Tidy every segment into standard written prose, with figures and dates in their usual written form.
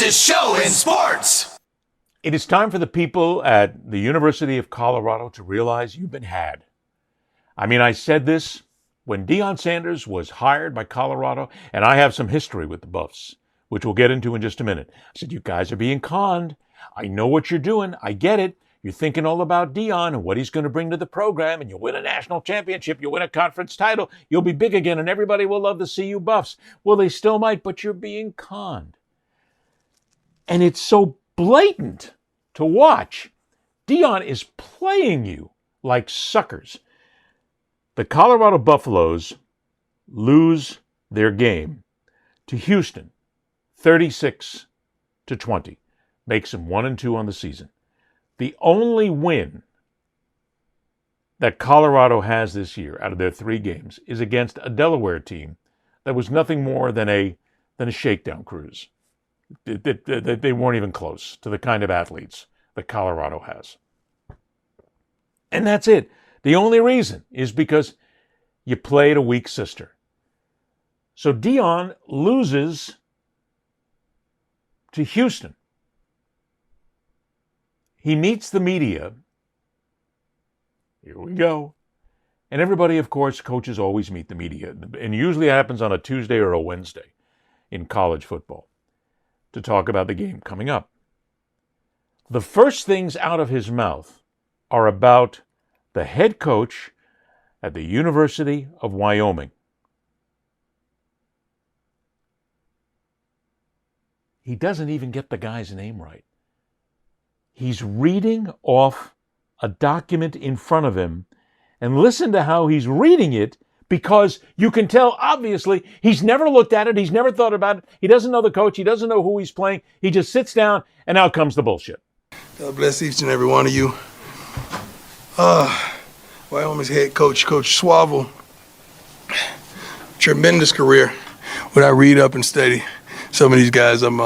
fastest show in sports. It is time for the people at the University of Colorado to realize you've been had. I mean, I said this when Deion Sanders was hired by Colorado, and I have some history with the Buffs, which we'll get into in just a minute. I said, you guys are being conned. I know what you're doing. I get it. You're thinking all about Deion and what he's going to bring to the program, and you'll win a national championship, you'll win a conference title, you'll be big again, and everybody will love to see you Buffs. Well, they still might, but you're being conned. And it's so blatant to watch. Deion is playing you like suckers. The Colorado Buffaloes lose their game to Houston, 36-20. Makes them 1-2 on the season. The only win that Colorado has this year out of their 3 games is against a Delaware team that was nothing more than a shakedown cruise. They weren't even close to the kind of athletes that Colorado has. And that's it. The only reason is because you played a weak sister. So Deion loses to Houston. He meets the media. Here we go. And everybody, of course, coaches always meet the media. And usually it happens on a Tuesday or a Wednesday in college football to talk about the game coming up. The first things out of his mouth are about the head coach at the University of Wyoming. He doesn't even get the guy's name right. He's reading off a document in front of him, and listen to how he's reading it, because you can tell, obviously, he's never looked at it, he's never thought about it, he doesn't know the coach, he doesn't know who he's playing, he just sits down, and out comes the bullshit. God bless each and every one of you. Wyoming's head coach, Coach Swavel, tremendous career. When I read up and study some of these guys, I'm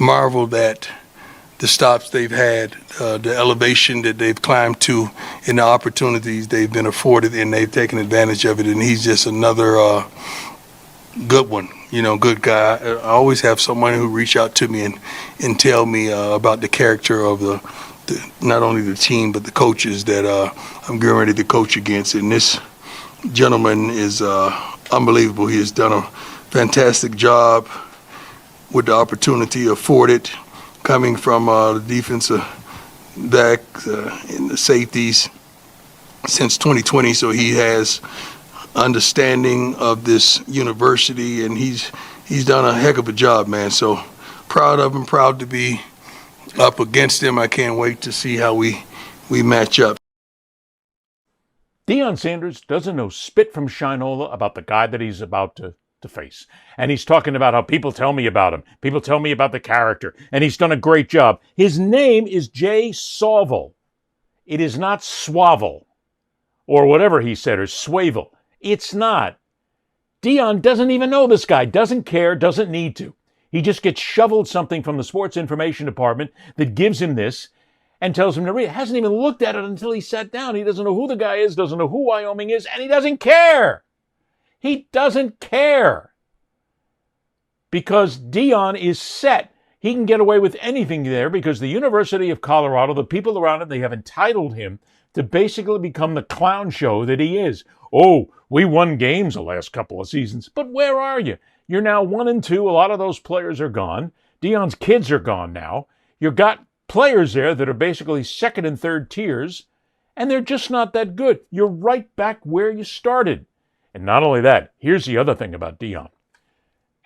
marveled at the stops they've had, the elevation that they've climbed to, and the opportunities they've been afforded, and they've taken advantage of it. And he's just another good one, good guy. I always have someone who reach out to me and tell me about the character of the not only the team but the coaches that I'm getting ready to coach against. And this gentleman is unbelievable. He has done a fantastic job with the opportunity afforded, coming from the defensive backs and the safeties since 2020. So he has understanding of this university, and he's done a heck of a job, man. So proud of him, proud to be up against him. I can't wait to see how we match up. Deion Sanders doesn't know spit from Shinola about the guy that he's about to face. And he's talking about how people tell me about him. People tell me about the character. And he's done a great job. His name is Jay Swavel. It is not Swavel or whatever he said, or Swavel. It's not. Deion doesn't even know this guy, doesn't care, doesn't need to. He just gets shoveled something from the sports information department that gives him this and tells him to read it. Hasn't even looked at it until he sat down. He doesn't know who the guy is, doesn't know who Wyoming is, and he doesn't care. He doesn't care. Because Deion is set. He can get away with anything there because the University of Colorado, the people around him, they have entitled him to basically become the clown show that he is. Oh, we won games the last couple of seasons, but where are you? You're now 1-2. A lot of those players are gone. Deion's kids are gone now. You've got players there that are basically second and third tiers, and they're just not that good. You're right back where you started. And not only that, here's the other thing about Deion.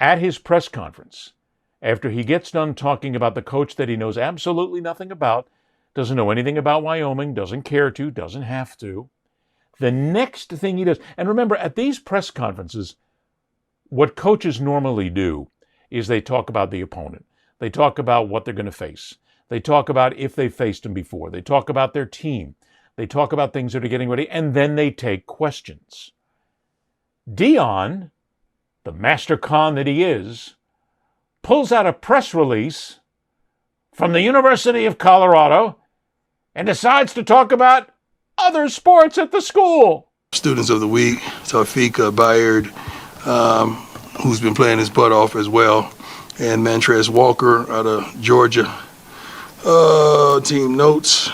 At his press conference, after he gets done talking about the coach that he knows absolutely nothing about, doesn't know anything about Wyoming, doesn't care to, doesn't have to, the next thing he does, and remember, at these press conferences, what coaches normally do is they talk about the opponent. They talk about what they're going to face. They talk about if they've faced them before. They talk about their team. They talk about things that are getting ready, and then they take questions. Deion, the master con that he is, pulls out a press release from the University of Colorado and decides to talk about other sports at the school. Students of the week, Tawfiq Bayard, who's been playing his butt off as well, and Mantrez Walker out of Georgia. Team notes.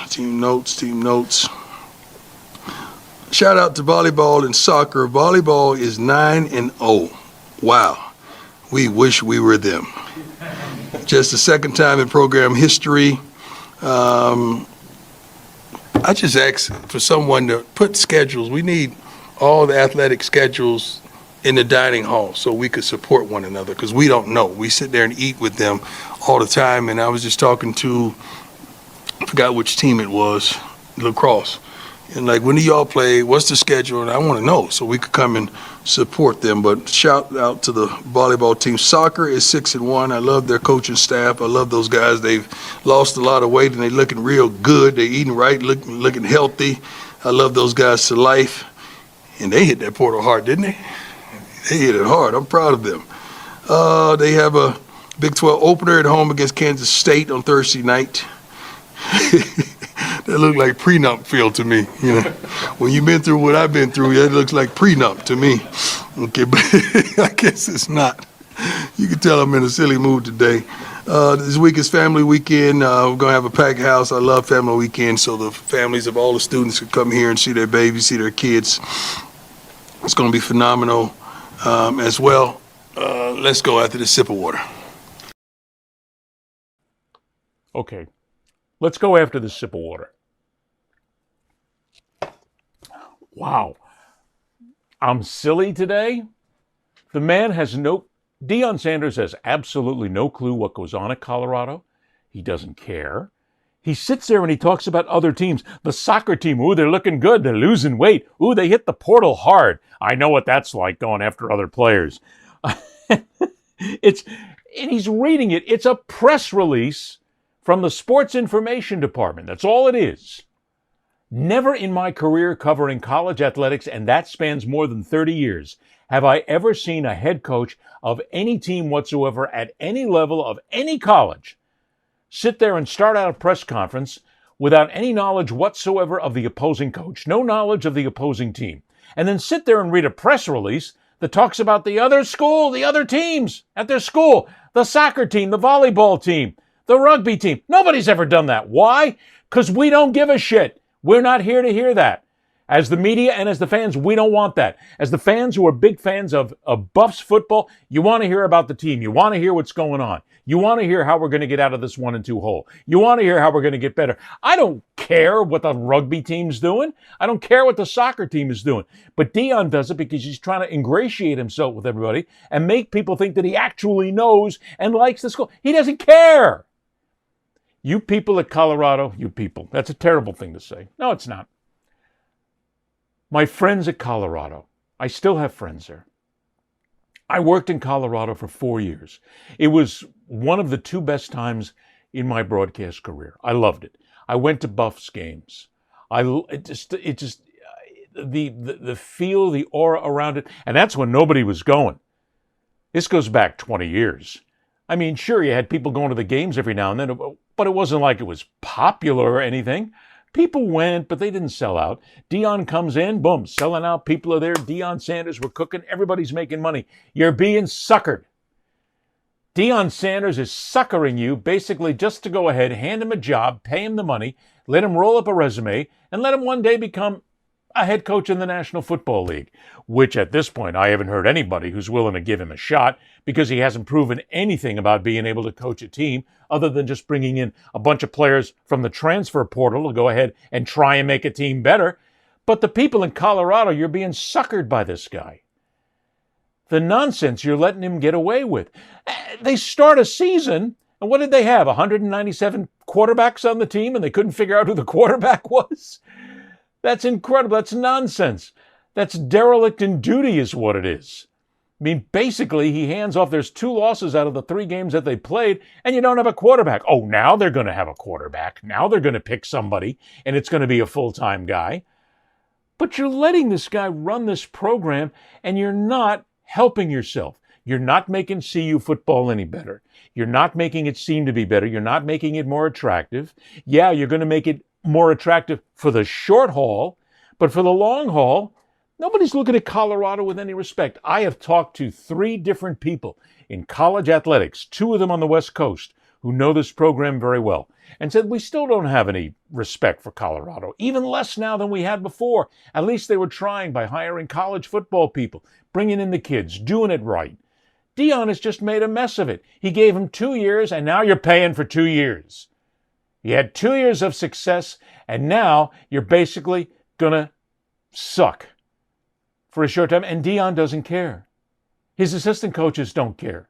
Shout out to volleyball and soccer. Volleyball is 9-0. Wow. We wish we were them. Just the second time in program history. I just asked for someone to put schedules. We need all the athletic schedules in the dining hall so we could support one another, because we don't know. We sit there and eat with them all the time. And I was just talking to, I forgot which team it was, lacrosse. And like, when do y'all play? What's the schedule? And I want to know so we could come and support them. But shout out to the volleyball team. Soccer is 6-1. I love their coaching staff. I love those guys. They've lost a lot of weight and they're looking real good. They're eating right, looking healthy. I love those guys to life. And they hit that portal hard, didn't they? They hit it hard. I'm proud of them. They have a Big 12 opener at home against Kansas State on Thursday night. That looked like prenup feel to me. You know, when you've been through what I've been through, it looks like prenup to me. Okay, but I guess it's not. You can tell I'm in a silly mood today. This week is family weekend. We're gonna have a packed house. I love family weekend, so the families of all the students can come here and see their babies, see their kids. It's gonna be phenomenal as well. Let's go after this sip of water. Okay, let's go after this sip of water. Wow, I'm silly today. The man has Deion Sanders has absolutely no clue what goes on at Colorado. He doesn't care. He sits there and he talks about other teams. The soccer team, ooh, they're looking good. They're losing weight. Ooh, they hit the portal hard. I know what that's like, going after other players. And he's reading it. It's a press release from the Sports Information Department. That's all it is. Never in my career covering college athletics, and that spans more than 30 years, have I ever seen a head coach of any team whatsoever at any level of any college sit there and start out a press conference without any knowledge whatsoever of the opposing coach, no knowledge of the opposing team, and then sit there and read a press release that talks about the other school, the other teams at their school, the soccer team, the volleyball team, the rugby team. Nobody's ever done that. Why? Because we don't give a shit. We're not here to hear that. As the media and as the fans, we don't want that. As the fans who are big fans of Buffs football, you want to hear about the team. You want to hear what's going on. You want to hear how we're going to get out of this 1-2 hole. You want to hear how we're going to get better. I don't care what the rugby team's doing. I don't care what the soccer team is doing. But Deion does it because he's trying to ingratiate himself with everybody and make people think that he actually knows and likes the school. He doesn't care. You people at Colorado, you people, that's a terrible thing to say. No, it's not. My friends at Colorado, I still have friends there. I worked in Colorado for 4 years. It was one of the 2 best times in my broadcast career. I loved it. I went to Buffs games. The feel, the aura around it, and that's when nobody was going. This goes back 20 years. I mean, sure, you had people going to the games every now and then, but it wasn't like it was popular or anything. People went, but they didn't sell out. Deion comes in, boom, selling out. People are there. Deion Sanders, we're cooking. Everybody's making money. You're being suckered. Deion Sanders is suckering you basically just to go ahead, hand him a job, pay him the money, let him roll up a resume, and let him one day become a head coach in the National Football League, which at this point I haven't heard anybody who's willing to give him a shot because he hasn't proven anything about being able to coach a team other than just bringing in a bunch of players from the transfer portal to go ahead and try and make a team better. But the people in Colorado, you're being suckered by this guy. The nonsense you're letting him get away with. They start a season, and what did they have? 197 quarterbacks on the team, and they couldn't figure out who the quarterback was? That's incredible. That's nonsense. That's derelict in duty is what it is. I mean, basically, he hands off, there's 2 losses out of the 3 games that they played, and you don't have a quarterback. Oh, now they're going to have a quarterback. Now they're going to pick somebody, and it's going to be a full-time guy. But you're letting this guy run this program, and you're not helping yourself. You're not making CU football any better. You're not making it seem to be better. You're not making it more attractive. Yeah, you're going to make it more attractive for the short haul, but for the long haul, Nobody's looking at Colorado with any respect. I have talked to 3 different people in college athletics, 2 of them on the West Coast, who know this program very well, and said we still don't have any respect for Colorado, even less now than we had before. At least they were trying by hiring college football people, bringing in the kids, doing it right. Deion has just made a mess of it. He gave him 2 years, and now you're paying for 2 years. You had 2 years of success, and now you're basically going to suck for a short time, and Deion doesn't care. His assistant coaches don't care.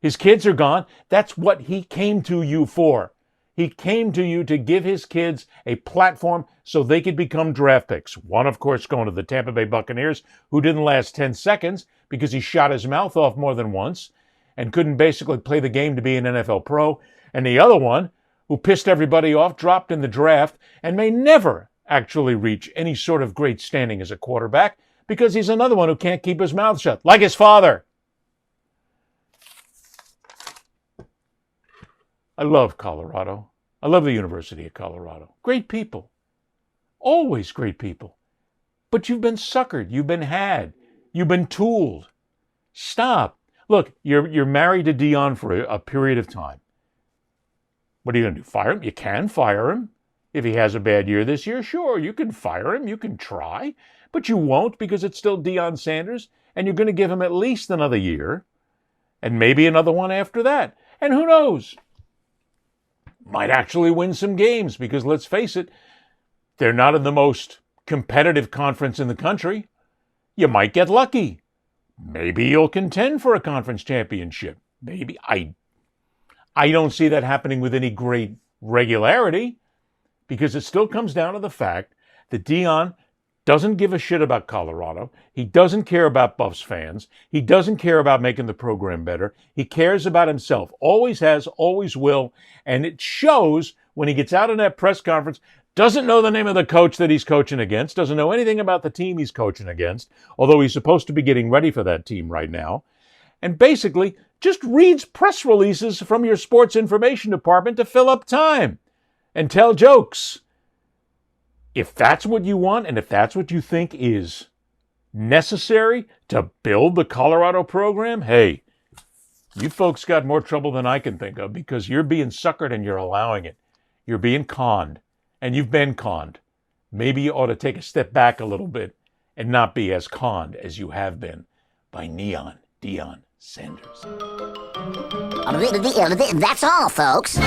His kids are gone. That's what he came to you for. He came to you to give his kids a platform so they could become draft picks. One, of course, going to the Tampa Bay Buccaneers, who didn't last 10 seconds because he shot his mouth off more than once and couldn't basically play the game to be an NFL pro. And the other one, who pissed everybody off, dropped in the draft, and may never actually reach any sort of great standing as a quarterback because he's another one who can't keep his mouth shut, like his father. I love Colorado. I love the University of Colorado. Great people. Always great people. But you've been suckered. You've been had. You've been tooled. Stop. Look, you're married to Deion for a period of time. What are you going to do? Fire him? You can fire him. If he has a bad year this year, sure, you can fire him. You can try. But you won't because it's still Deion Sanders, and you're going to give him at least another year, and maybe another one after that. And who knows? Might actually win some games because, let's face it, they're not in the most competitive conference in the country. You might get lucky. Maybe you'll contend for a conference championship. Maybe. I don't see that happening with any great regularity because it still comes down to the fact that Deion doesn't give a shit about Colorado. He doesn't care about Buffs fans. He doesn't care about making the program better. He cares about himself. Always has, always will. And it shows when he gets out in that press conference, doesn't know the name of the coach that he's coaching against, doesn't know anything about the team he's coaching against, although he's supposed to be getting ready for that team right now, and basically just reads press releases from your sports information department to fill up time and tell jokes. If that's what you want and if that's what you think is necessary to build the Colorado program, hey, you folks got more trouble than I can think of because you're being suckered and you're allowing it. You're being conned, and you've been conned. Maybe you ought to take a step back a little bit and not be as conned as you have been by Deion Sanders. That's all, folks.